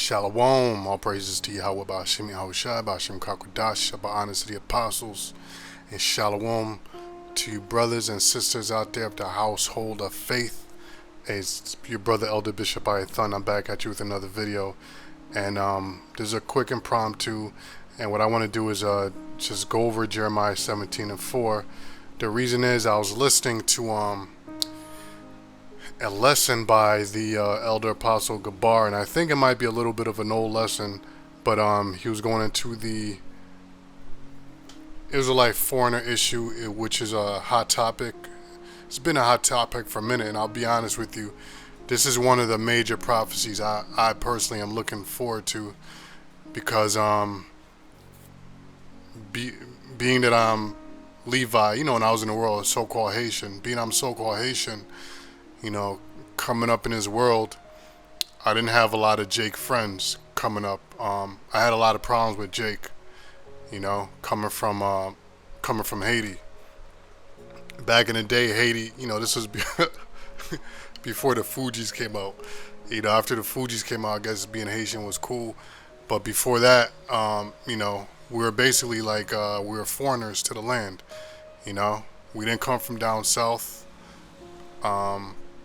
Shalom, all praises to Yahweh Ba'ashim Yahushua, Ba'ashim Kakodash, honors to the apostles, and shalom to you brothers and sisters out there of the household of faith. It's your brother Elder Bishop Ayathun. I'm back at you with another video, and this is a quick impromptu, and what I want to do is just go over Jeremiah 17:4. The reason is I was listening to a lesson by the elder apostle Gabar, and I think it might be a little bit of an old lesson, but he was going into the Israelite foreigner issue, which is a hot topic. It's been a hot topic for a minute, and I'll be honest with you, this is one of the major prophecies I personally am looking forward to, because being that I'm Levi, and I was in the world of so-called Haitian, being I'm so-called Haitian, coming up in his world, I didn't have a lot of Jake friends coming up. I had a lot of problems with Jake, coming from Haiti. Back in the day, Haiti, this was before the Fugees came out. After the Fugees came out, I guess being Haitian was cool. But before that, we were basically like, we were foreigners to the land. We didn't come from down south.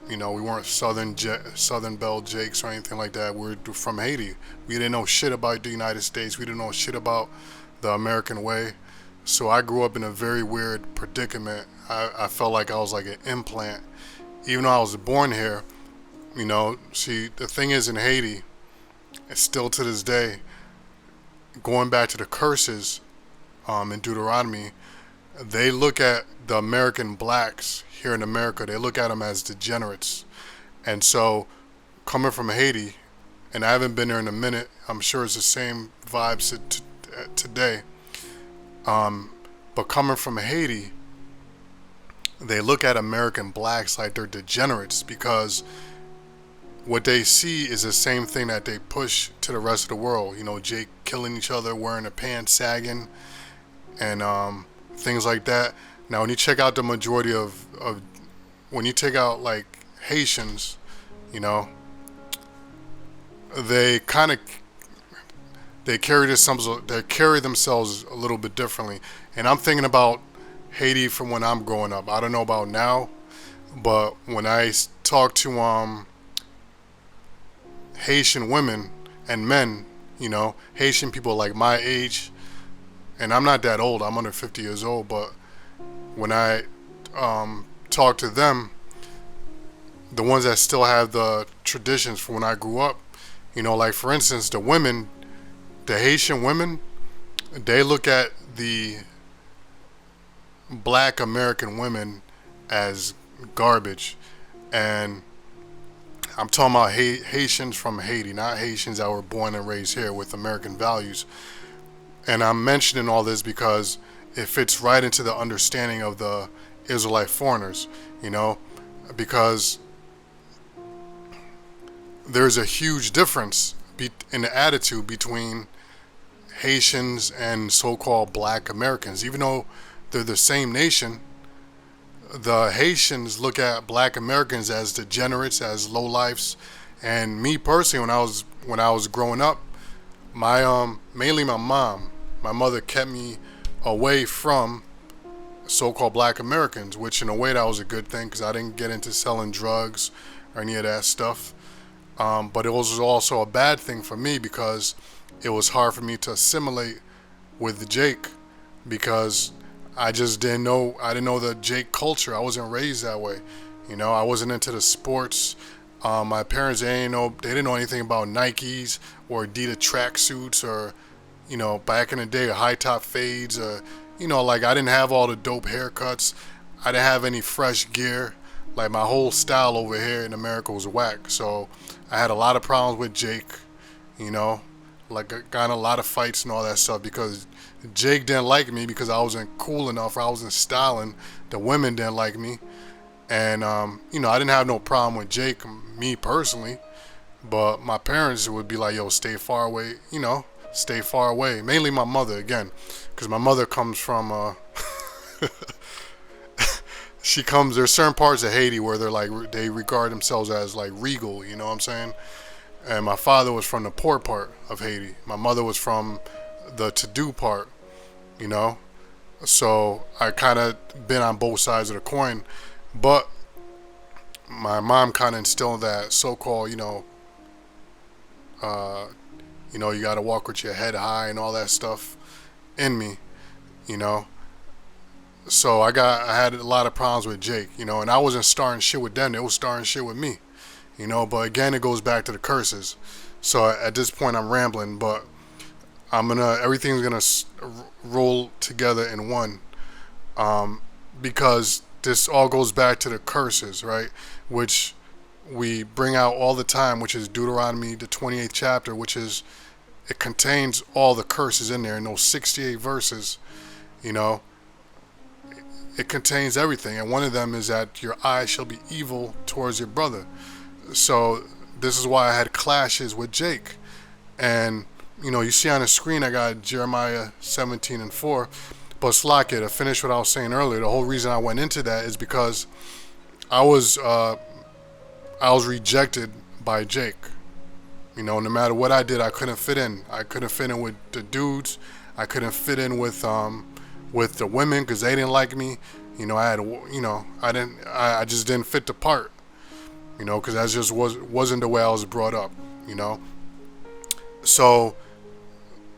We weren't Southern Belle Jakes or anything like that. We were from Haiti. We didn't know shit about the United States. We didn't know shit about the American way. So I grew up in a very weird predicament. I felt like I was like an implant. Even though I was born here, see, the thing is in Haiti, and still to this day, going back to the curses in Deuteronomy, they look at the American blacks here in America, they look at them as degenerates. And so, coming from Haiti, and I haven't been there in a minute, I'm sure it's the same vibes today, but coming from Haiti, they look at American blacks like they're degenerates, because what they see is the same thing that they push to the rest of the world. Jake killing each other, wearing the pants sagging, and things like that. Now, when you check out the majority of when you take out like Haitians, they carry themselves a little bit differently. And I'm thinking about Haiti from when I'm growing up. I don't know about now, but when I talk to Haitian women and men, Haitian people like my age, and I'm not that old, I'm under 50 years old, but when I talk to them, the ones that still have the traditions from when I grew up, like for instance, the Haitian women, they look at the black American women as garbage. And I'm talking about Haitians from Haiti, not Haitians that were born and raised here with American values. And I'm mentioning all this because it fits right into the understanding of the Israelite foreigners, because there's a huge difference in the attitude between Haitians and so-called black Americans. Even though they're the same nation, the Haitians look at black Americans as degenerates, as lowlifes. And me personally, when I was growing up, mainly my mother kept me away from so-called black Americans, which in a way that was a good thing, because I didn't get into selling drugs or any of that stuff. But it was also a bad thing for me, because it was hard for me to assimilate with Jake, because I didn't know the Jake culture. I wasn't raised that way. I wasn't into the sports. My parents, they didn't know anything about Nikes or Adidas tracksuits, or back in the day, high top fades, like I didn't have all the dope haircuts. I didn't have any fresh gear. Like my whole style over here in America was whack. So I had a lot of problems with Jake, like I got in a lot of fights and all that stuff, because Jake didn't like me because I wasn't cool enough, or I wasn't styling. The women didn't like me. And, I didn't have no problem with Jake, me personally, but my parents would be like, yo, stay far away, stay far away. Mainly my mother, again, because my mother comes from, there's certain parts of Haiti where they regard themselves as like regal, you know what I'm saying? and my father was from the poor part of Haiti. My mother was from the to-do part, you know. So I kind of been on both sides of the coin, but my mom kind of instilled that so-called, you got to walk with your head high and all that stuff in me, you know. So I had a lot of problems with Jake, and I wasn't starting shit with them; they was starting shit with me, But again, it goes back to the curses. So at this point, I'm rambling, but everything's gonna roll together in one, because this all goes back to the curses, right? Which we bring out all the time, which is Deuteronomy, the 28th chapter, it contains all the curses in there in those 68 verses, It contains everything, and one of them is that your eye shall be evil towards your brother. So this is why I had clashes with Jake. And, you see on the screen I got Jeremiah 17:4. But Slack it, to finish what I was saying earlier, the whole reason I went into that is because I was rejected by Jake. No matter what I did, I couldn't fit in. I couldn't fit in with the dudes. I couldn't fit in with the women because they didn't like me. I just didn't fit the part. Because that just wasn't the way I was brought up. So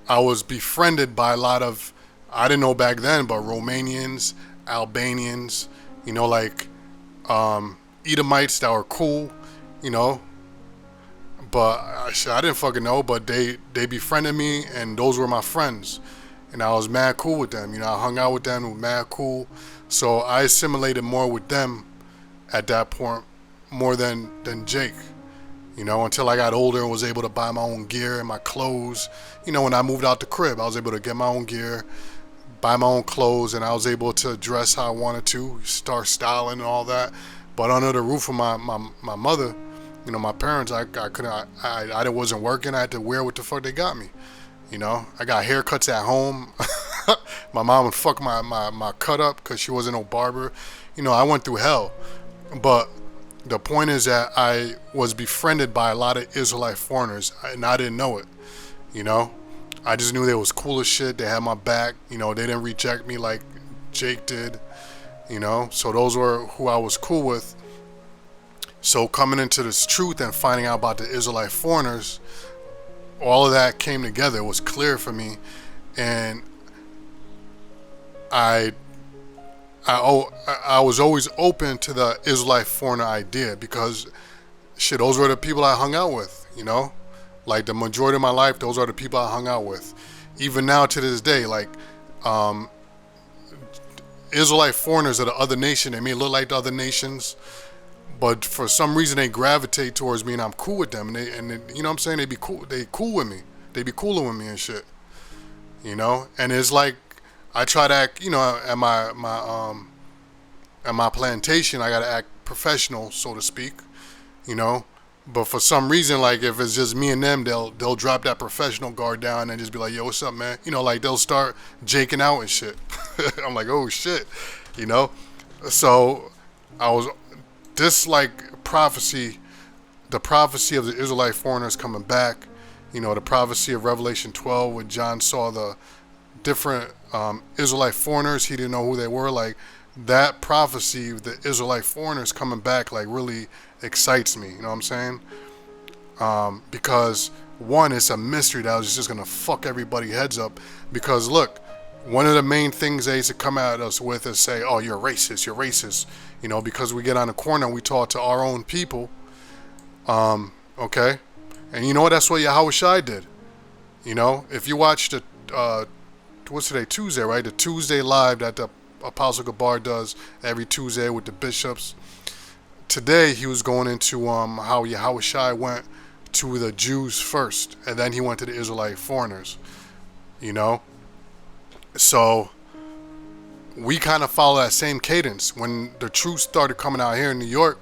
I was befriended by a lot of, I didn't know back then, but Romanians, Albanians, Edomites that were cool, But I didn't fucking know, but they befriended me, and those were my friends. And I was mad cool with them. I hung out with them, mad cool. So I assimilated more with them at that point, more than Jake. Until I got older and was able to buy my own gear and my clothes. When I moved out the crib, I was able to get my own gear, buy my own clothes, and I was able to dress how I wanted to, start styling and all that. But under the roof of my mother, my parents, I couldn't, I wasn't working. I had to wear what the fuck they got me. I got haircuts at home. My mom would fuck my cut up because she wasn't no barber. I went through hell. But the point is that I was befriended by a lot of Israelite foreigners, and I didn't know it. I just knew they was cool as shit. They had my back. They didn't reject me like Jake did. So those were who I was cool with. So coming into this truth and finding out about the Israelite foreigners, all of that came together. It was clear for me, and I was always open to the Israelite foreigner idea because, shit, those were the people I hung out with. Like the majority of my life, those are the people I hung out with. Even now to this day, like Israelite foreigners of the other nation, they may look like the other nations, but for some reason they gravitate towards me, and I'm cool with them. And they, you know what I'm saying? They be cool. They cool with me. They be cooler with me and shit. And it's like I try to act. At my plantation, I gotta act professional, so to speak. But for some reason, like if it's just me and them, they'll drop that professional guard down and just be like, "Yo, what's up, man?" Like they'll start jaking out and shit. I'm like, "Oh shit," So I was this like prophecy, the prophecy of the Israelite foreigners coming back. The prophecy of Revelation 12, when John saw the different Israelite foreigners, he didn't know who they were. Like that prophecy, the Israelite foreigners coming back, like really excites me. You know what I'm saying? Because one, it's a mystery that was just gonna fuck everybody heads up. Because look, one of the main things they used to come at us with is say, "Oh, you're racist. You're racist." Because we get on the corner and we talk to our own people. Okay, and that's what Yahweh Shai did. If you watch the what's today, Tuesday, right? The Tuesday live that the Apostle Gabar does every Tuesday with the bishops. Today he was going into how Yahweh Shai went to the Jews first, and then he went to the Israelite foreigners. So we kind of follow that same cadence. When the truth started coming out here in New York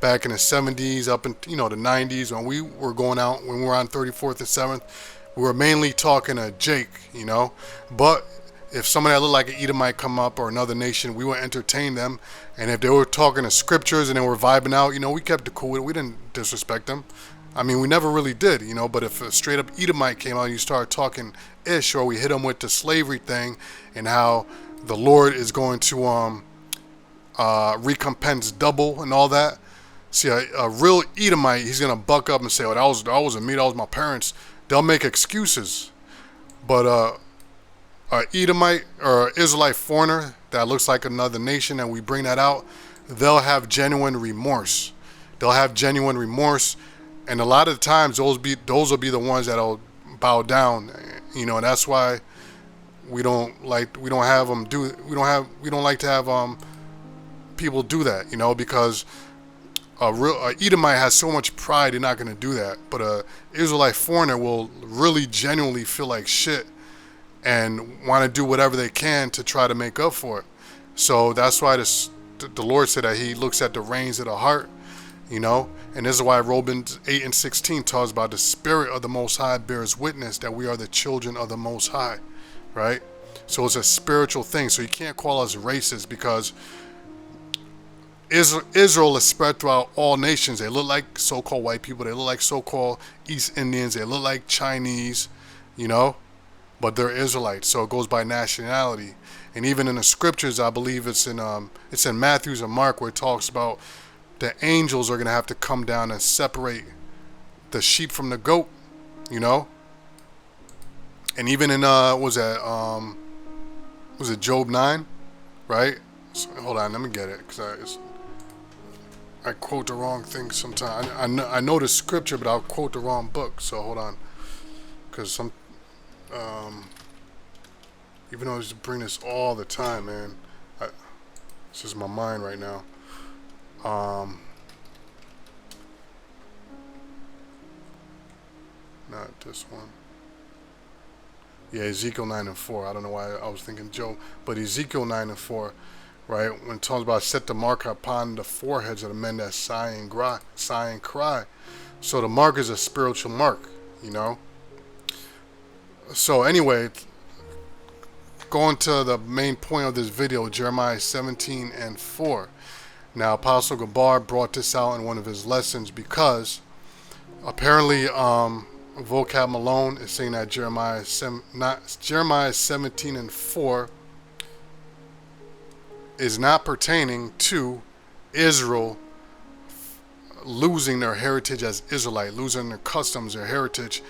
back in the 70s, up in the 90s, when we were going out, when we were on 34th and 7th, we were mainly talking to Jake, but if somebody that looked like an Edomite come up or another nation, we would entertain them. And if they were talking to scriptures and they were vibing out, we kept it cool. We didn't disrespect them. I mean, we never really did, you know, but if a straight up Edomite came out and you start talking ish, or we hit him with the slavery thing and how the Lord is going to recompense double and all that. See, a real Edomite, he's going to buck up and say, oh, that wasn't me, that was my parents. They'll make excuses. But a Edomite or Israelite foreigner that looks like another nation and we bring that out, they'll have genuine remorse. They'll have genuine remorse. And a lot of the times those will be the ones that'll bow down, you know, and that's why we don't like to have people do that, you know, because a Edomite has so much pride, they're not going to do that. But a Israelite foreigner will really genuinely feel like shit and want to do whatever they can to try to make up for it. So that's why the Lord said that he looks at the reins of the heart, you know, and this is why Romans 8:16 talks about the Spirit of the Most High bears witness that we are the children of the Most High, right? So it's a spiritual thing. So you can't call us racist because Israel is spread throughout all nations. They look like so-called white people. They look like so-called East Indians. They look like Chinese, you know, but they're Israelites. So it goes by nationality. And even in the scriptures, I believe it's in Matthew and Mark where it talks about the angels are going to have to come down and separate the sheep from the goat, you know. And even in was it Job 9, right? So, hold on, let me get it because I quote the wrong thing sometimes. I know the scripture, but I'll quote the wrong book. So hold on, because even though I used to bring this all the time, man, this is my mind right now. Not this one. Yeah, Ezekiel 9:4. I don't know why I was thinking Job, but Ezekiel 9:4, right? When it talks about set the mark upon the foreheads of the men that sigh and cry. So the mark is a spiritual mark, you know. So anyway, going to the main point of this video, Jeremiah 17:4. Now, Apostle Gabar brought this out in one of his lessons because apparently Vocab Malone is saying that Jeremiah 17:4 is not pertaining to Israel losing their heritage as Israelite, losing their customs, their heritage,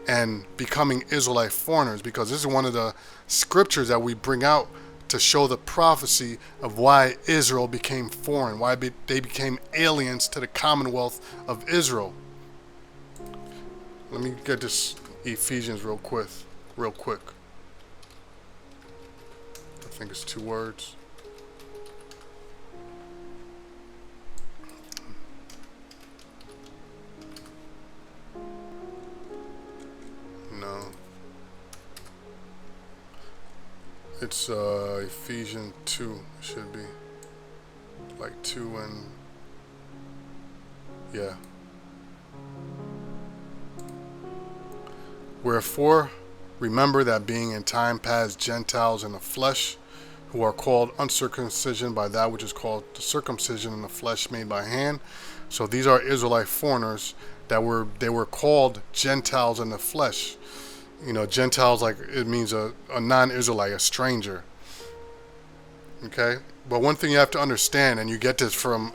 and becoming Israelite foreigners, because this is one of the scriptures that we bring out to show the prophecy of why Israel became foreign, why they became aliens to the commonwealth of Israel. Let me get this Ephesians real quick. I think it's 2 words. No. It's Ephesians 2, it should be. Like 2 and... yeah. Wherefore, remember that being in time past Gentiles in the flesh, who are called uncircumcision by that which is called the circumcision in the flesh made by hand. So these are Israelite foreigners they were called Gentiles in the flesh. You know, Gentiles, like, it means a non-Israelite, a stranger. Okay? But one thing you have to understand, and you get this from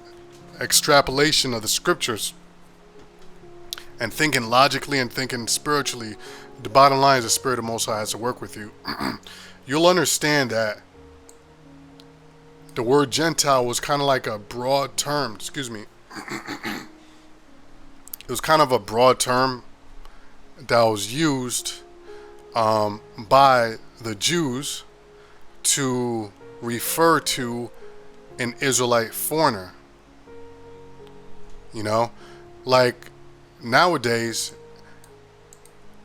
extrapolation of the scriptures, and thinking logically and thinking spiritually, the bottom line is the Spirit of Most High has to work with you. You'll understand that the word Gentile was kind of like a broad term. Excuse me. It was kind of a broad term that was used by the Jews to refer to an Israelite foreigner. You know, like nowadays,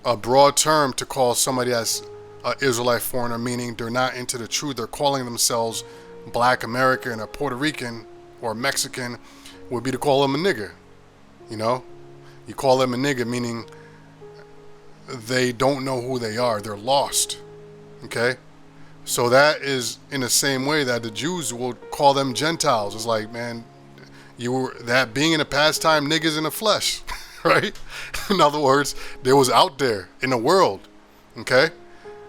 a broad term to call somebody as an Israelite foreigner, meaning they're not into the truth, they're calling themselves Black American or Puerto Rican or Mexican, would be to call them a nigger. You know, you call them a nigger, meaning they don't know who they are, they're lost. Okay, so that is in the same way that the Jews will call them Gentiles. It's like, man, you were that being in the past time niggas in the flesh. right? In other words, they was out there in the world, okay?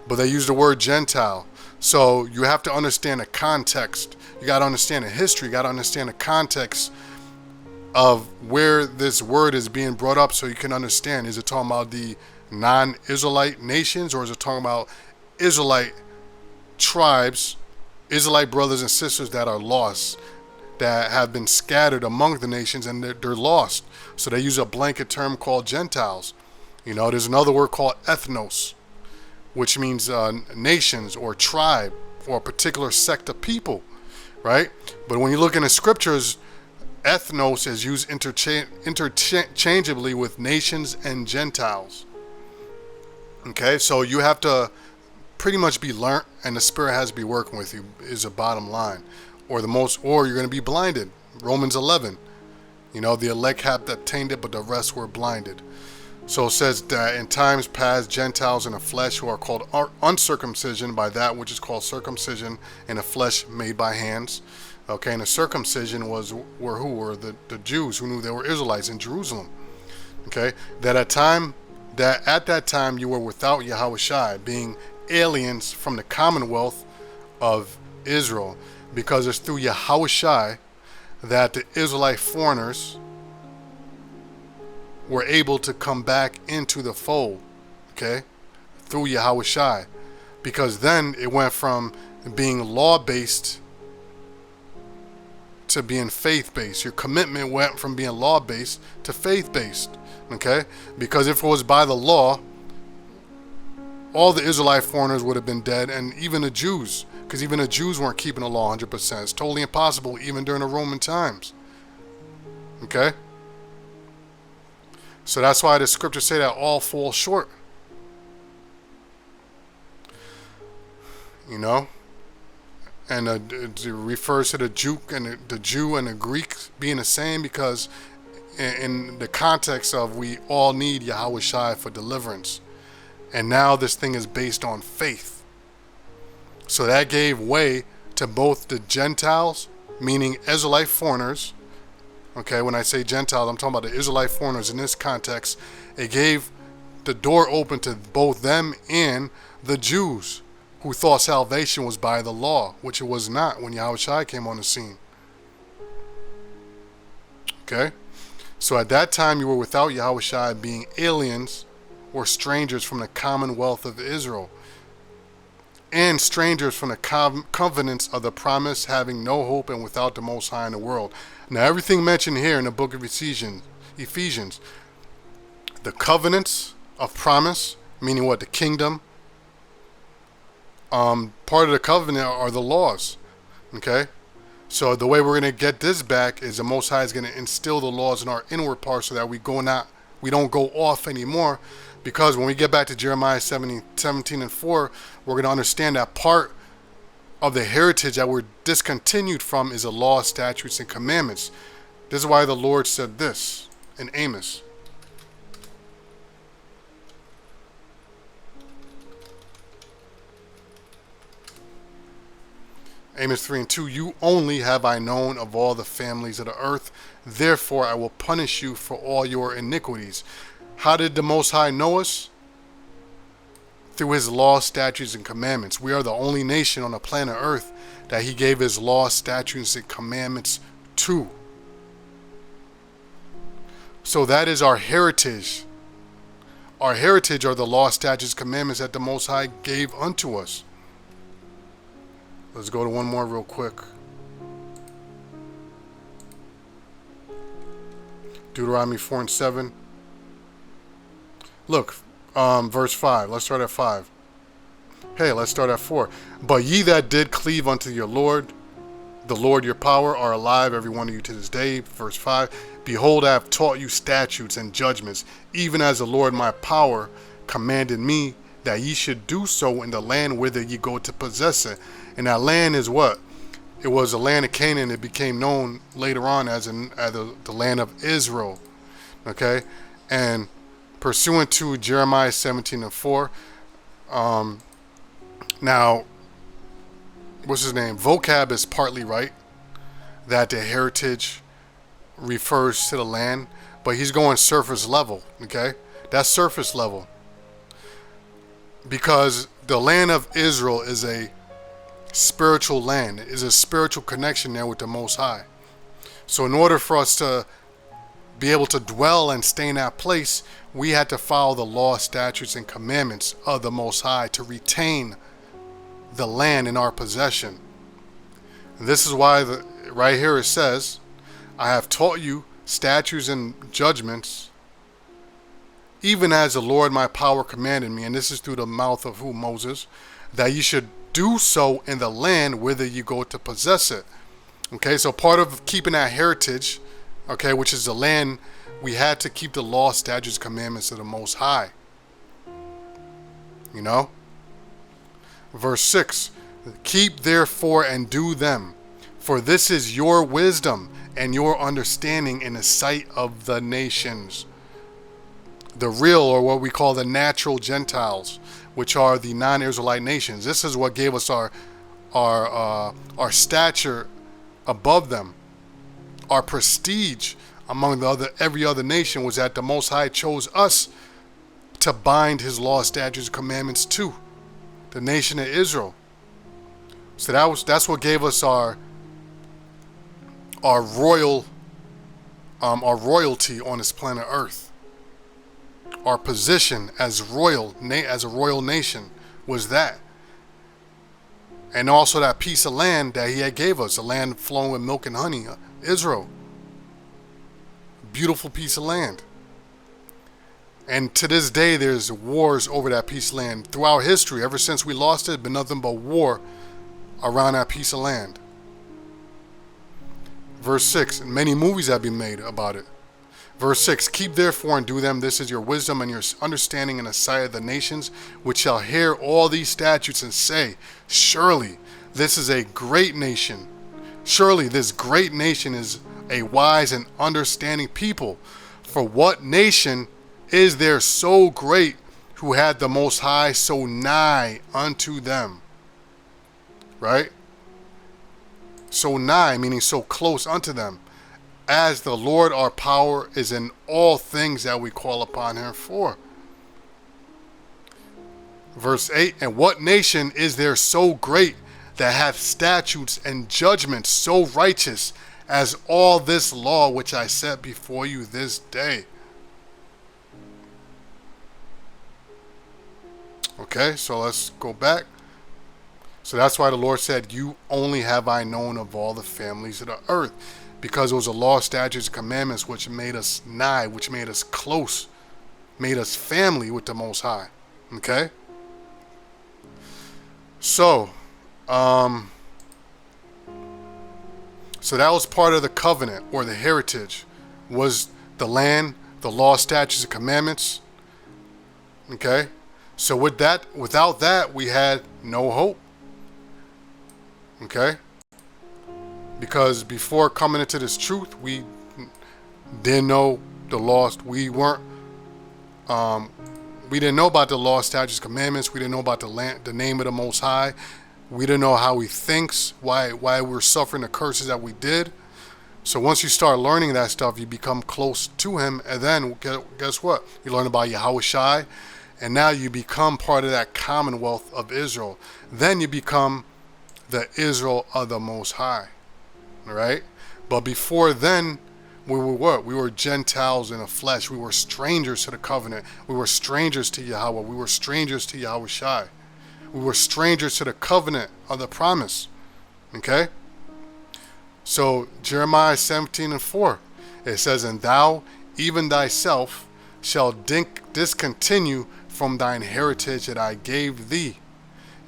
But they use the word Gentile. So you have to understand the context. You got to understand the history. You got to understand the context of where this word is being brought up so you can understand. Is it talking about the non-Israelite nations, or is it talking about Israelite tribes, Israelite brothers and sisters that are lost, that have been scattered among the nations, and they're lost? So they use a blanket term called Gentiles. There's another word called ethnos, which means nations or tribe or a particular sect of people, right? But when you look in the scriptures, ethnos is used interchangeably with nations and Gentiles. Okay, so you have to pretty much be learnt, and the Spirit has to be working with you, is the bottom line. Or you're going to be blinded. Romans 11. The elect have obtained it, but the rest were blinded. So it says that in times past, Gentiles in the flesh, who are called uncircumcision by that which is called circumcision in the flesh made by hands. Okay, and the circumcision were the Jews who knew they were Israelites in Jerusalem. Okay, that at that time you were without Yahushua, being aliens from the commonwealth of Israel, because it's through Yahushua that the Israelite foreigners were able to come back into the fold, okay, through Yahushua, because then it went from being law-based to being faith-based. Your commitment went from being law-based to faith-based, okay, because if it was by the law, all the Israelite foreigners would have been dead, and even the Jews, because even the Jews weren't keeping the law 100%. It's totally impossible even during the Roman times, okay. So that's why the scriptures say that all fall short. And it refers to the Jew and the Greek being the same, because in the context of we all need Yahushua for deliverance. And now this thing is based on faith. So that gave way to both the Gentiles, meaning Israelite foreigners. Okay, when I say Gentiles, I'm talking about the Israelite foreigners in this context. It gave the door open to both them and the Jews, who thought salvation was by the law, which it was not when Yahushua came on the scene. Okay? So at that time you were without Yahushua, being aliens or strangers from the commonwealth of Israel, and strangers from the covenants of the promise, having no hope and without the Most High in the world. Now everything mentioned here in the book of Ephesians, the covenants of promise, meaning what? The kingdom. Part of the covenant are the laws. Okay? So the way we're going to get this back is the Most High is going to instill the laws in our inward parts so that we don't go off anymore. Because when we get back to Jeremiah 17 and 4, we're going to understand that part of the heritage that we're discontinued from is the law, statutes, and commandments. This is why the Lord said this in Amos. Amos 3 and 2, you only have I known of all the families of the earth, therefore I will punish you for all your iniquities. How did the Most High know us? Through his law, statutes, and commandments. We are the only nation on the planet earth that he gave his law, statutes, and commandments to. So that is our heritage. Our heritage are the law, statutes, commandments that the Most High gave unto us. Let's go to one more real quick. Deuteronomy 4 and 7. Look, verse 5. Let's start at 5. Hey, let's start at 4. But ye that did cleave unto your Lord, the Lord your power, are alive, every one of you to this day. Verse 5. Behold, I have taught you statutes and judgments, even as the Lord my power commanded me, that ye should do so in the land whither ye go to possess it. And that land is what? It was the land of Canaan. It became known later on as the land of Israel. Okay? And pursuant to Jeremiah 17 and 4, now, what's his name? Vocab is partly right, that the heritage refers to the land, but he's going surface level. Okay, that's surface level, because the land of Israel is a spiritual land, is a spiritual connection there with the Most High. So in order for us to be able to dwell and stay in that place, we had to follow the law, statutes, and commandments of the Most High to retain the land in our possession. And this is why right here it says, I have taught you statutes and judgments, even as the Lord my power commanded me. And this is through the mouth of who? Moses. That you should do so in the land whither you go to possess it. Okay, so part of keeping that heritage, okay, which is the land, we had to keep the law, statutes, commandments of the Most High. You know? Verse 6, keep therefore and do them, for this is your wisdom and your understanding in the sight of the nations. The real, or what we call the natural Gentiles, which are the non-Israelite nations. This is what gave us our stature above them. Our prestige among every other nation was that the Most High chose us to bind his law, statutes, and commandments to the nation of Israel. So that's what gave us our royalty on this planet Earth. Our position as a royal nation was that. And also that piece of land that he had gave us, a land flowing with milk and honey, Israel. Beautiful piece of land. And to this day, there's wars over that piece of land. Throughout history, ever since we lost it, been nothing but war around that piece of land. Verse 6, and many movies have been made about it. Verse 6, keep therefore and do them. This is your wisdom and your understanding in the sight of the nations, which shall hear all these statutes and say, surely this is a great nation. Surely this great nation is a wise and understanding people. For what nation is there so great, who had the Most High so nigh unto them? Right? So nigh, meaning so close unto them. As the Lord our power is in all things that we call upon him for. Verse 8, and what nation is there so great that hath statutes and judgments so righteous as all this law which I set before you this day? Okay, so let's go back. So that's why the Lord said, you only have I known of all the families of the earth. Because it was the law, statutes, commandments which made us nigh, which made us close, made us family with the Most High. Okay? So that was part of the covenant, or the heritage, was the land, the law, statutes, and commandments. Okay? So without that, we had no hope. Okay? Because before coming into this truth, we didn't know the laws. We didn't know about the law, statutes, commandments. We didn't know about the name of the Most High. We didn't know how he thinks, why we're suffering the curses that we did. So once you start learning that stuff, you become close to him. And then guess what? You learn about Yahushai. And now you become part of that commonwealth of Israel. Then you become the Israel of the Most High. Right? But before then, we were what? We were Gentiles in the flesh. We were strangers to the covenant. We were strangers to Yahweh. We were strangers to Yahushai. We were strangers to the covenant of the promise. Okay? So Jeremiah 17:4, it says, and thou, even thyself, shalt discontinue from thine heritage that I gave thee,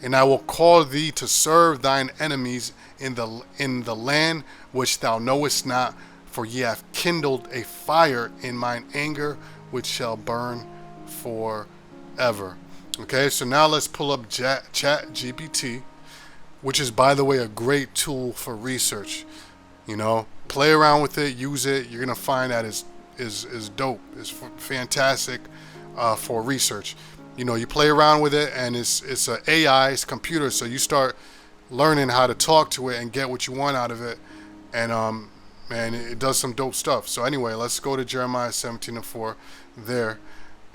and I will call thee to serve thine enemies in the land which thou knowest not, for ye have kindled a fire in mine anger, which shall burn forever. Okay, so now let's pull up Chat GPT, which is, by the way, a great tool for research. You know, play around with it, use it. You're gonna find that is dope. It's fantastic for research. You know, you play around with it, and it's an AI, it's a computer, so you start learning how to talk to it and get what you want out of it. And man, it does some dope stuff. So anyway, let's go to Jeremiah 17:4 there.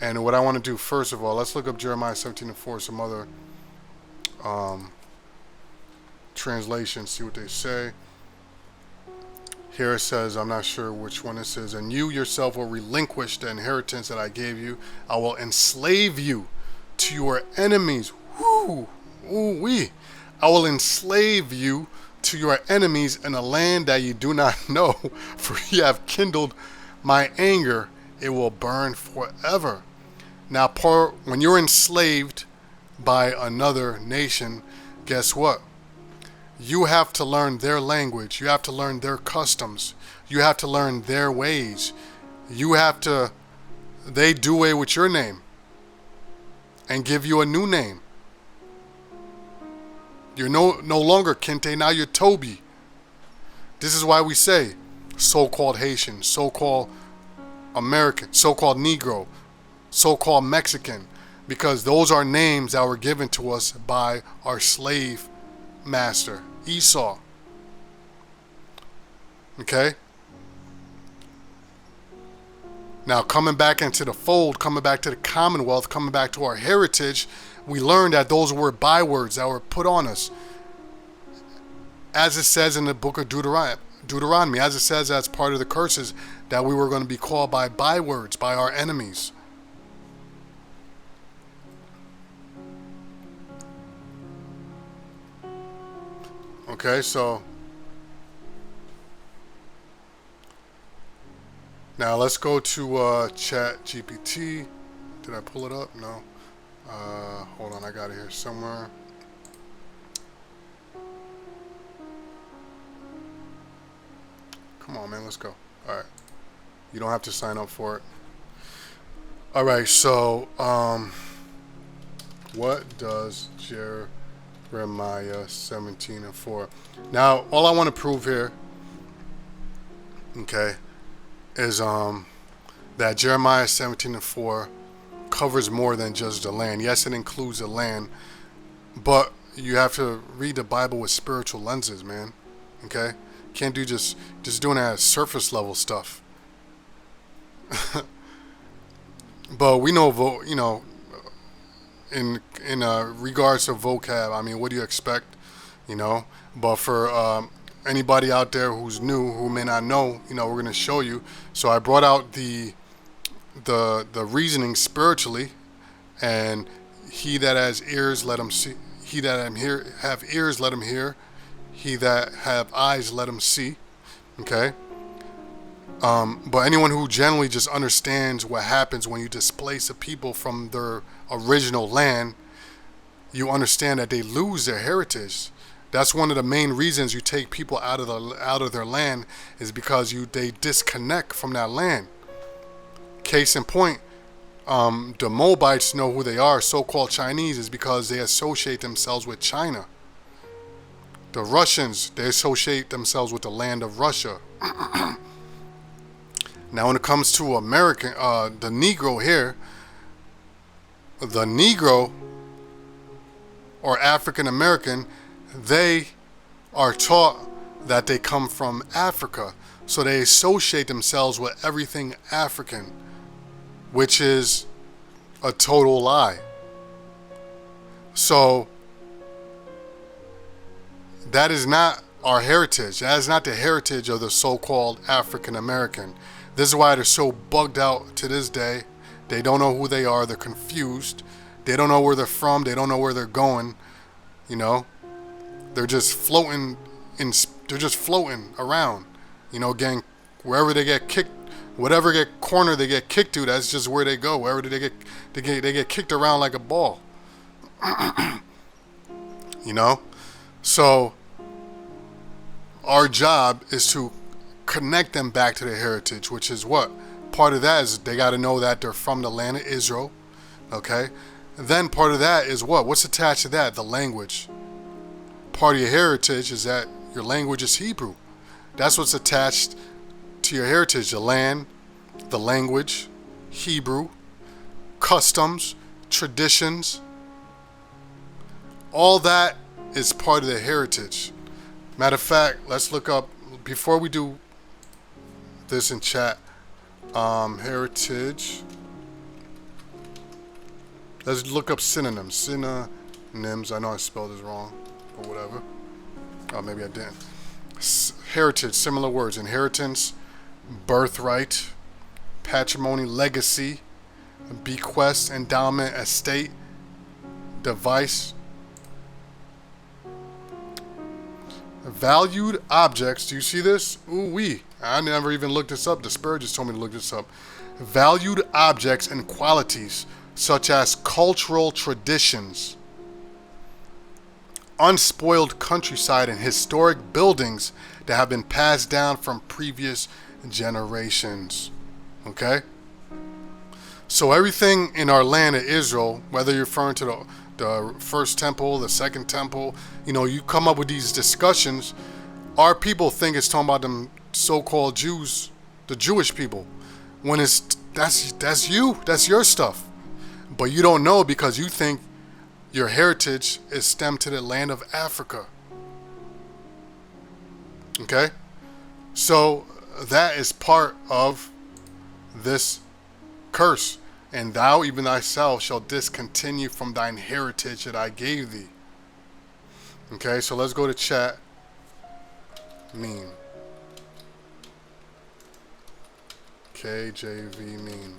And what I want to do first of all, let's look up Jeremiah 17:4, some other um, translations, see what they say. Here it says, I'm not sure which one this is. And you yourself will relinquish the inheritance that I gave you. I will enslave you to your enemies. Woo, ooh wee. I will enslave you to your enemies in a land that you do not know, for you have kindled my anger. It will burn forever. Now, when you're enslaved by another nation, guess what? You have to learn their language. You have to learn their customs. You have to learn their ways. They do away with your name and give you a new name. You're no longer Kente, now you're Toby. This is why we say so-called Haitian, so-called American, so-called Negro, so-called Mexican, because those are names that were given to us by our slave master, Esau. Okay? Now, coming back into the fold, coming back to the Commonwealth, coming back to our heritage, we learned that those were bywords that were put on us. As it says in the book of Deuteronomy, as it says as part of the curses, that we were going to be called by bywords, by our enemies. Okay, so now let's go to Chat GPT. Did I pull it up? No. Hold on, I got it here somewhere. Come on, man, let's go. All right, you don't have to sign up for it. All right, so what does Jeremiah 17:4? Now, all I want to prove here, okay, is that Jeremiah 17:4 covers more than just the land. Yes, it includes the land, but you have to read the Bible with spiritual lenses, man. Okay, can't do just doing that surface level stuff. But we know, in regards to vocab, I mean, what do you expect, But for anybody out there who's new, who may not know, we're going to show you. So I brought out the reasoning spiritually, and he that has ears, let him see. He that have ears, let him hear. He that have eyes, let him see. Okay. But anyone who generally just understands what happens when you displace a people from their original land, you understand that they lose their heritage. That's one of the main reasons you take people out of their land, is because they disconnect from that land. Case in point, the Moabites know who they are. So-called Chinese is because they associate themselves with China. The Russians, they associate themselves with the land of Russia. Now, when it comes to American, the Negro here, the Negro or African American, they are taught that they come from Africa. So they associate themselves with everything African, which is a total lie. So that is not our heritage. That is not the heritage of the so-called African American. This is why they're so bugged out to this day. They don't know who they are. They're confused. They don't know where they're from. They don't know where they're going. They're just floating they're just floating around. Again, wherever they get kicked, whatever corner they get kicked to, that's just where they go. Wherever they get kicked around like a ball. So our job is to connect them back to their heritage, which is what? Part of that is they got to know that they're from the land of Israel, okay? And then part of that is what? What's attached to that? The language. Part of your heritage is that your language is Hebrew. That's what's attached to your heritage: the land, the language, Hebrew, customs, traditions. All that is part of the heritage. Matter of fact, let's look up, before we do this in chat. Heritage. Let's look up synonyms. Synonyms. I know I spelled this wrong, or whatever. Oh, maybe I didn't. Heritage. Similar words: inheritance, birthright, patrimony, legacy, bequest, endowment, estate, device. Valued objects. Do you see this? Ooh wee. I never even looked this up. The Spirit just told me to look this up. Valued objects and qualities such as cultural traditions, unspoiled countryside, and historic buildings that have been passed down from previous generations. Okay? So everything in our land of Israel, whether you're referring to the first temple, the second temple, you come up with these discussions. Our people think it's talking about them so-called Jews, the Jewish people, when that's your stuff. But you don't know because you think your heritage is stemmed to the land of Africa. Okay? So that is part of this curse. And thou even thyself shall discontinue from thine heritage that I gave thee. Okay, so let's go to chat. Mean. KJV mean.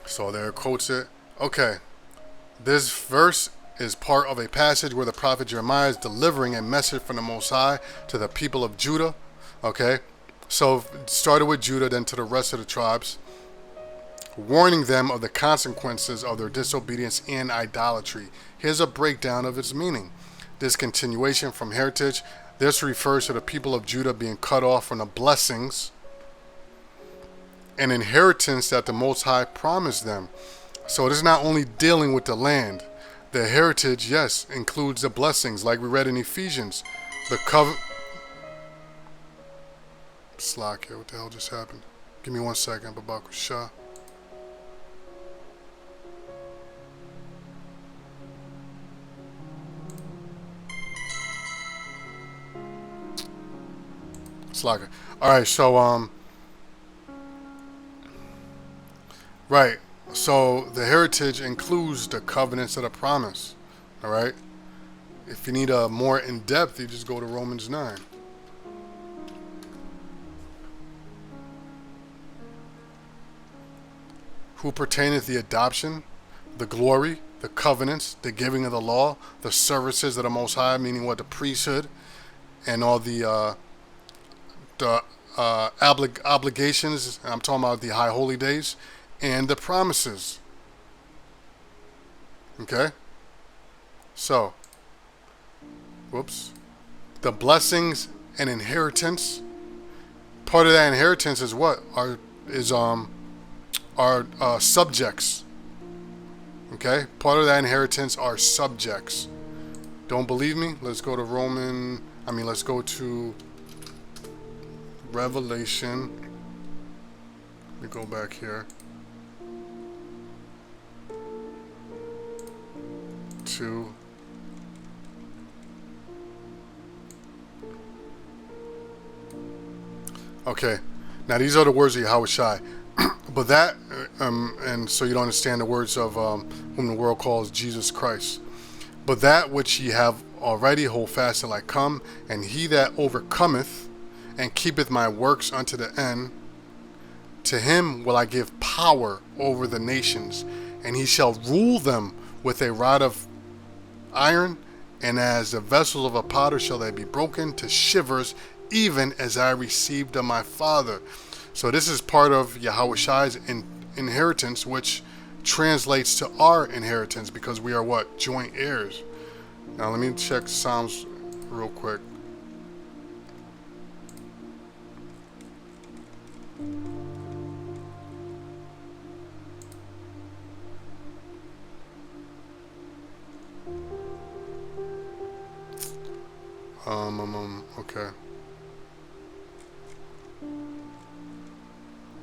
So there it quotes it. Okay. This verse is part of a passage where the prophet Jeremiah is delivering a message from the Most High to the people of Judah. Okay. So it started with Judah, then to the rest of the tribes, warning them of the consequences of their disobedience and idolatry. Here's a breakdown of its meaning. Discontinuation from heritage. This refers to the people of Judah being cut off from the blessings and inheritance that the Most High promised them. So it is not only dealing with the land. The heritage, yes, includes the blessings, like we read in Ephesians. The covenant. Slack here. What the hell just happened? Give me 1 second, Babakusha. Slacker. Alright, so right. So the heritage includes the covenants of the promise. Alright? If you need a more in-depth, you just go to Romans 9. Who pertaineth the adoption, the glory, the covenants, the giving of the law, the services of the Most High, meaning what, the priesthood, and all the obligations. I'm talking about the high holy days and the promises. Okay? So, whoops. The blessings and inheritance. Part of that inheritance is what? Are subjects. Okay? Part of that inheritance are subjects. Don't believe me? Let's go to let's go to Revelation. Let me go back here. To okay. Now these are the words of Yahushua. But that, and so you don't understand the words of whom the world calls Jesus Christ. But that which ye have already hold fast till I come, and he that overcometh and keepeth my works unto the end, to him will I give power over the nations, and he shall rule them with a rod of iron, and as the vessels of a potter shall they be broken to shivers, even as I received of my Father. So this is part of Yahushua's inheritance, which translates to our inheritance because we are what? Joint heirs. Now let me check Psalms real quick. Okay.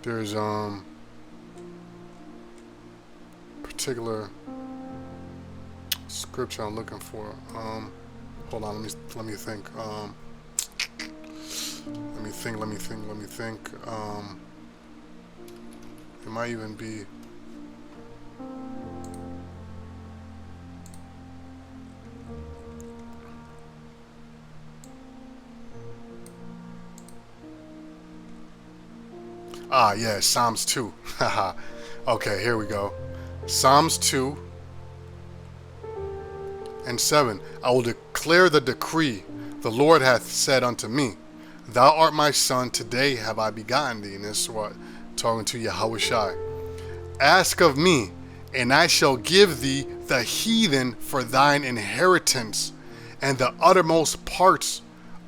There's particular scripture I'm looking for. Hold on, let me think. Let me me think. It might even be. Ah, yeah, Psalms 2. Haha. Okay, here we go. Psalms 2 and 7. I will declare the decree. The Lord hath said unto me, Thou art my son, today have I begotten thee. And this is what, talking to Yahushai. Ask of me, and I shall give thee the heathen for thine inheritance, and the uttermost parts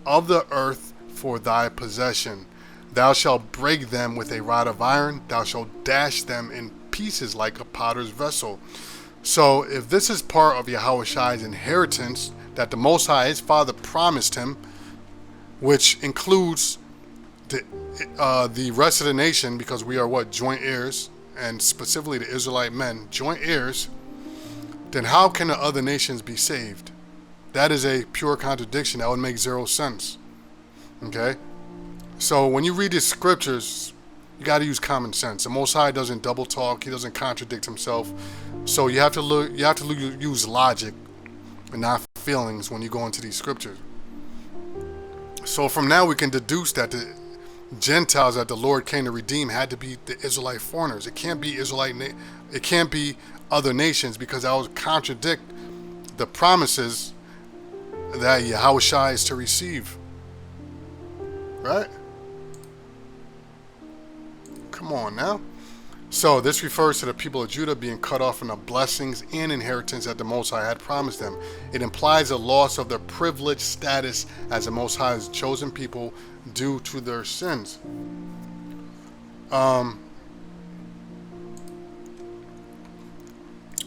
of the earth for thy possession. Thou shalt break them with a rod of iron, thou shalt dash them in pieces like a potter's vessel. So if this is part of Yahushai's inheritance that the Most High, his father, promised him, which includes the rest of the nation, because we are what? Joint heirs, and specifically the Israelite men, joint heirs, then how can the other nations be saved? That is a pure contradiction. That would make zero sense. Okay? So when you read the scriptures, you got to use common sense. The Most High doesn't double talk. He doesn't contradict himself. So you have to use logic and not feelings when you go into these scriptures. So from now we can deduce that the Gentiles that the Lord came to redeem had to be the Israelite foreigners. It can't be it can't be other nations, because that would contradict the promises that Yahushua is to receive. Right? Come on now. So this refers to the people of Judah being cut off from the blessings and inheritance that the Most High had promised them. It implies a loss of their privileged status as the Most High's chosen people due to their sins.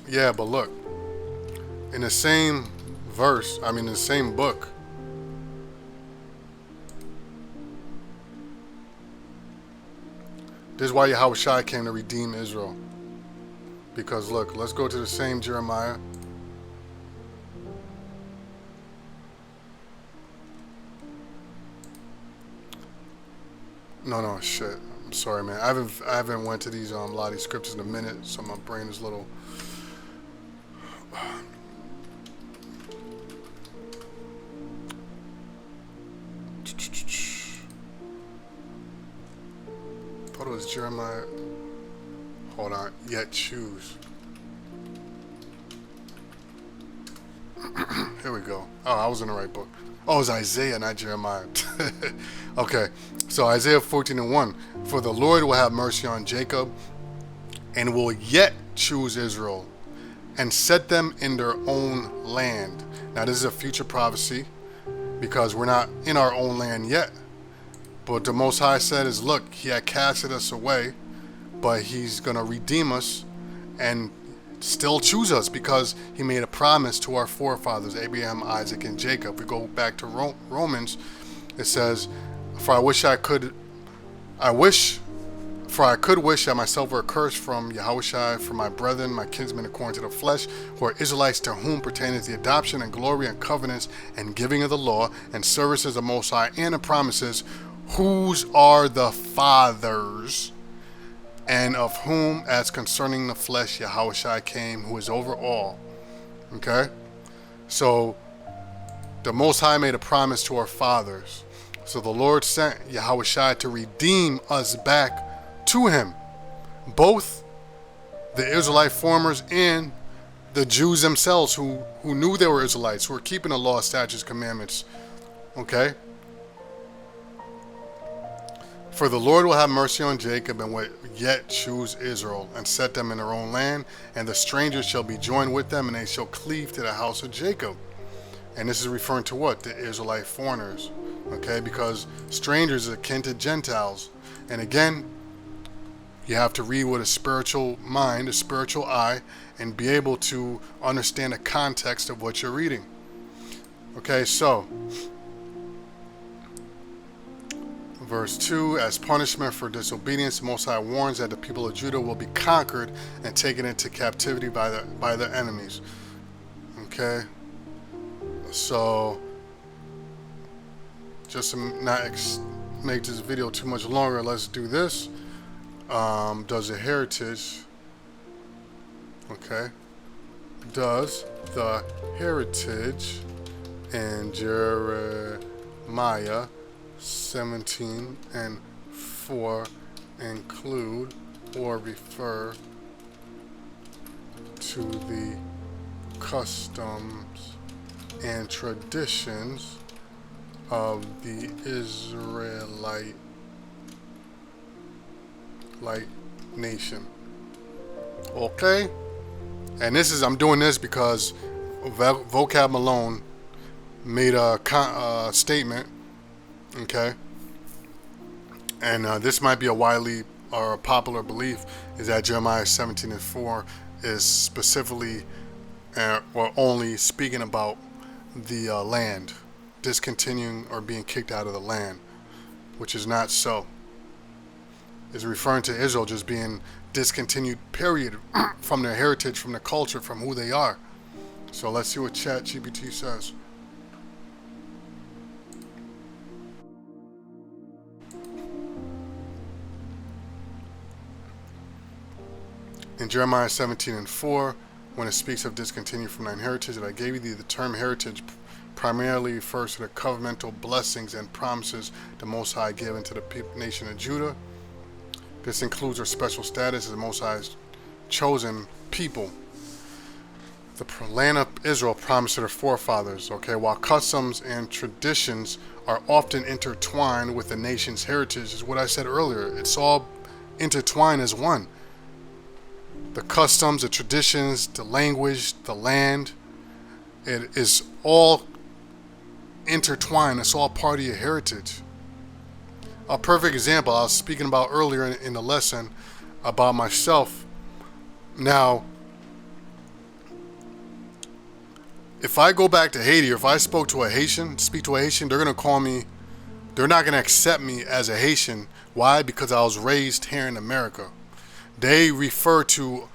Yeah, but look, in the same verse, in the same book, this is why Yahushua came to redeem Israel. Because look, let's go to the same Jeremiah. No, shit. I'm sorry, man. I haven't went to these a lot of these scriptures in a minute, so my brain is a little. Thought it was Jeremiah. Hold on. Yet choose. Here we go. Oh, I was in the right book. Oh, it's Isaiah, not Jeremiah. Okay. So Isaiah 14:1. For the Lord will have mercy on Jacob and will yet choose Israel and set them in their own land. Now this is a future prophecy, because we're not in our own land yet. But the Most High said is, look, he had casted us away, but he's going to redeem us and still choose us, because he made a promise to our forefathers, Abraham, Isaac, and Jacob. We go back to Romans. It says, for I could wish that myself were accursed from Yahushua, for my brethren, my kinsmen according to the flesh, who are Israelites, to whom pertaineth the adoption and glory and covenants and giving of the law and services of Most High and the promises, whose are the fathers, and of whom, as concerning the flesh, Yahushua came, who is over all. Okay? So, the Most High made a promise to our fathers. So the Lord sent Yahushua to redeem us back to him. Both the Israelite foreigners and the Jews themselves who knew they were Israelites, who were keeping the law, statutes, commandments. Okay? For the Lord will have mercy on Jacob and will yet choose Israel and set them in their own land, and the strangers shall be joined with them, and they shall cleave to the house of Jacob. And this is referring to what? The Israelite foreigners. Okay, because strangers are akin to Gentiles. And again, you have to read with a spiritual mind, a spiritual eye, and be able to understand the context of what you're reading. Okay, so verse 2, as punishment for disobedience, the Most High warns that the people of Judah will be conquered and taken into captivity by their enemies. Okay, so just to make this video too much longer, let's do this. Does the heritage, okay, does the heritage in Jeremiah 17:4 include or refer to the customs and traditions of the Israelite nation? Okay, and I'm doing this because Vocab Malone made a statement, okay, and this might be a widely or a popular belief, is that Jeremiah 17:4 is specifically or only speaking about the land, discontinuing or being kicked out of the land, which is not so. It's referring to Israel just being discontinued, period, from their heritage, from their culture, from who they are. So let's see what ChatGPT says. In Jeremiah 17:4, when it speaks of discontinued from thine heritage that I gave thee, the term heritage primarily refers to the covenantal blessings and promises the Most High given to the nation of Judah. This includes their special status as the Most High's chosen people. The land of Israel promised to their forefathers, okay, while customs and traditions are often intertwined with the nation's heritage, is what I said earlier. It's all intertwined as one. The customs, the traditions, the language, the land, it is all intertwined. It's all part of your heritage. A perfect example I was speaking about earlier in the lesson about myself. Now, if I go back to Haiti, or if I speak to a Haitian, they're going to call me, they're not going to accept me as a Haitian. Why? Because I was raised here in America. They refer to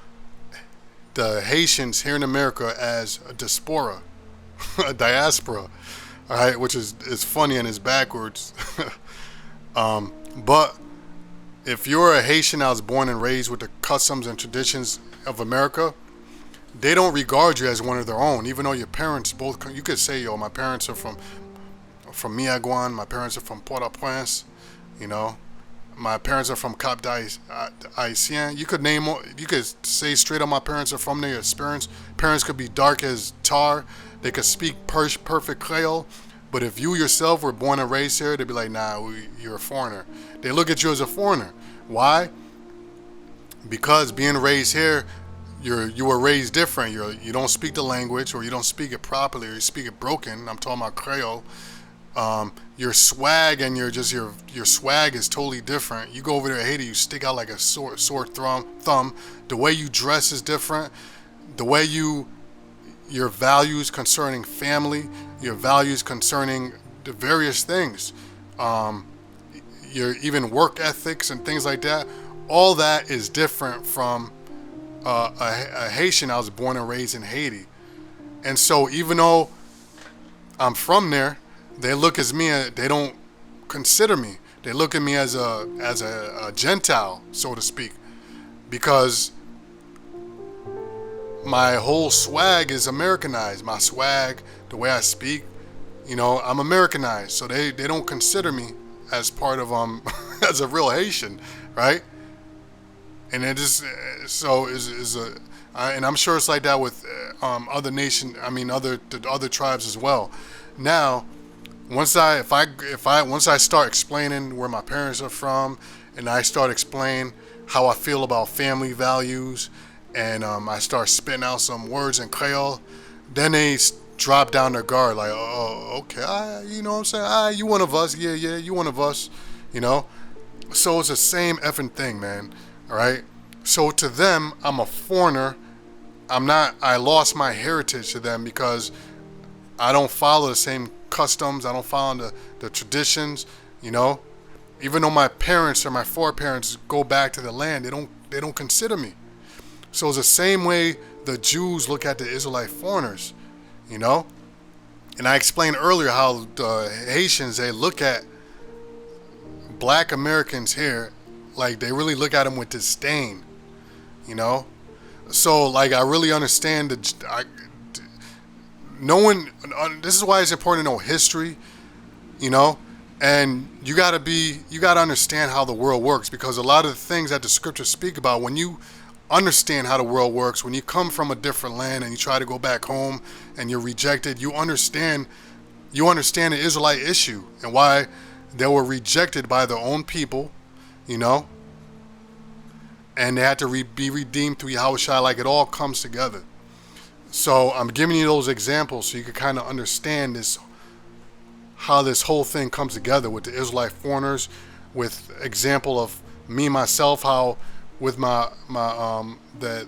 the Haitians here in America as a diaspora, a diaspora, all right, which is funny and is backwards. But if you're a Haitian that was born and raised with the customs and traditions of America, they don't regard you as one of their own, even though your parents both, you could say, yo, my parents are from Miagouan, my parents are from Port-au-Prince, you know, my parents are from Cap d'Haïtien. You could say straight up my parents are from there. Your parents could be dark as tar, they could speak perfect Creole, but if you yourself were born and raised here, they'd be like, nah, you're a foreigner. They look at you as a foreigner. Why? Because being raised here, you were raised different. You don't speak the language, or you don't speak it properly, or you speak it broken. I'm talking about Creole. Your swag and your swag is totally different. You go over there to Haiti, you stick out like a sore thumb. The way you dress is different. The way your values concerning family, your values concerning the various things, your even work ethics and things like that, all that is different from a Haitian. I was born and raised in Haiti, and so even though I'm from there, they look at me. They don't consider me. They look at me as a Gentile, so to speak, because my whole swag is Americanized. My swag, the way I speak, you know, I'm Americanized. So they don't consider me as part of as a real Haitian, right? And it is so and I'm sure it's like that with other other tribes as well. Now, once I start explaining where my parents are from, and I start explaining how I feel about family values, and I start spitting out some words in Creole, then they drop down their guard, like, oh, okay, you know what I'm saying? You one of us, yeah, you one of us, you know? So it's the same effing thing, man, all right? So to them, I'm a foreigner. I lost my heritage to them because I don't follow the same customs. I don't follow the traditions, you know? Even though my parents or my foreparents go back to the land, they don't consider me. So it's the same way the Jews look at the Israelite foreigners, you know? And I explained earlier how the Haitians, they look at black Americans here, like they really look at them with disdain, you know. So like I really understand knowing. This is why it's important to know history, you know, and you gotta understand how the world works, because a lot of the things that the scriptures speak about, when you understand how the world works, when you come from a different land and you try to go back home and you're rejected, you understand the Israelite issue and why they were rejected by their own people, you know, and they had to be redeemed through Yahushua. Like, it all comes together. So I'm giving you those examples so you can kind of understand this, how this whole thing comes together with the Israelite foreigners, with example of me myself, how with my that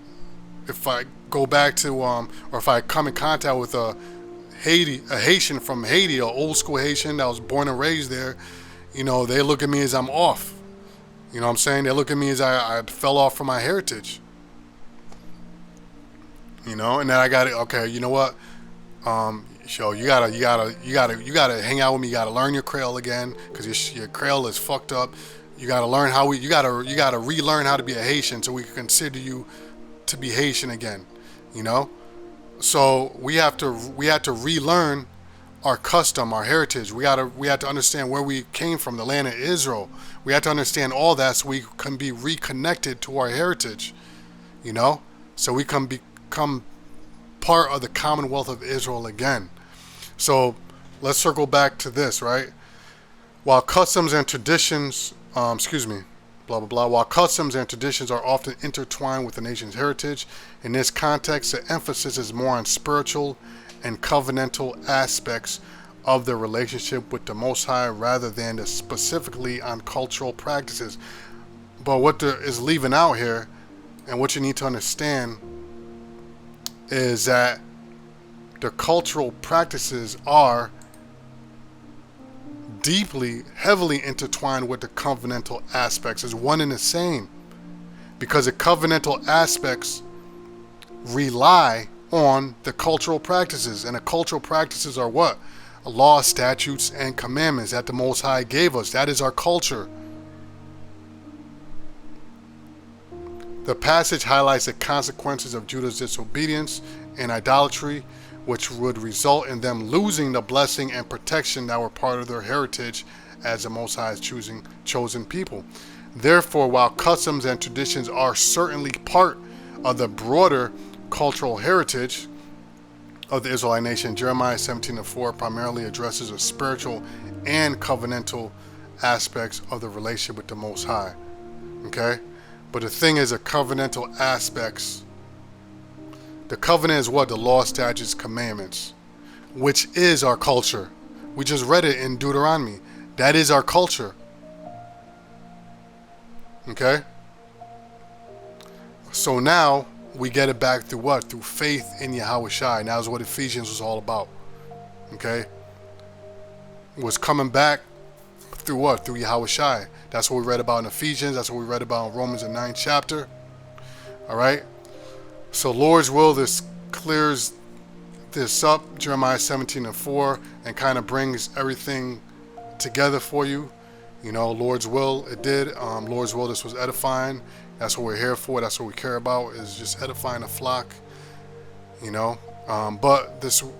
if I go back to or if I come in contact with a Haitian from Haiti, an old school Haitian that was born and raised there, you know, they look at me as I'm off. You know what I'm saying? They look at me as I fell off from my heritage. You know, and then I got it. Okay, you know what? So you gotta hang out with me. You gotta learn your Creole again, because your Creole is fucked up. You gotta learn you gotta relearn how to be a Haitian, so we can consider you to be Haitian again. You know, so we have to relearn our custom, our heritage. We have to understand where we came from, the land of Israel. We have to understand all that so we can be reconnected to our heritage. You know, so we can become part of the Commonwealth of Israel again. So let's circle back to this, right? While customs and traditions, while customs and traditions are often intertwined with the nation's heritage, in this context, the emphasis is more on spiritual and covenantal aspects of the relationship with the Most High rather than specifically on cultural practices. But what is leaving out here, and what you need to understand, is that the cultural practices are deeply, heavily intertwined with the covenantal aspects. It's one and the same, because the covenantal aspects rely on the cultural practices, and the cultural practices are what? Laws, statutes, and commandments that the Most High gave us. That is our culture. The passage highlights the consequences of Judah's disobedience and idolatry, which would result in them losing the blessing and protection that were part of their heritage as the Most High's chosen people. Therefore, while customs and traditions are certainly part of the broader cultural heritage of the Israelite nation, Jeremiah 17:4 primarily addresses the spiritual and covenantal aspects of the relationship with the Most High. Okay? But the thing is, the covenantal aspects, the covenant is what? The law, statutes, commandments, which is our culture. We just read it in Deuteronomy. That is our culture. Okay? So now we get it back through what? Through faith in Yahushua. And that was what Ephesians was all about. Okay? It was coming back through what? Through Yahushua. That's what we read about in Ephesians. That's what we read about in Romans, the 9th chapter. All right? So Lord's will, this clears this up, Jeremiah 17:4, and kind of brings everything together for you. You know, Lord's will, it did. Lord's will, this was edifying. That's what we're here for. That's what we care about, is just edifying the flock. You know, but this will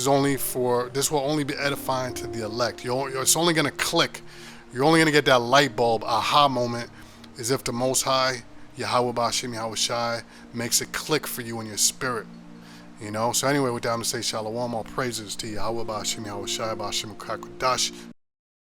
only be edifying to the elect. It's only going to click. You're only going to get that light bulb aha moment, as if the Most High, Yahweh B'Hashem Yahushai, makes it click for you in your spirit. You know, so anyway, with that, I'm going to say shalom, all praises to Yahweh B'Hashem Yahushai, B'Hashem Kakodash.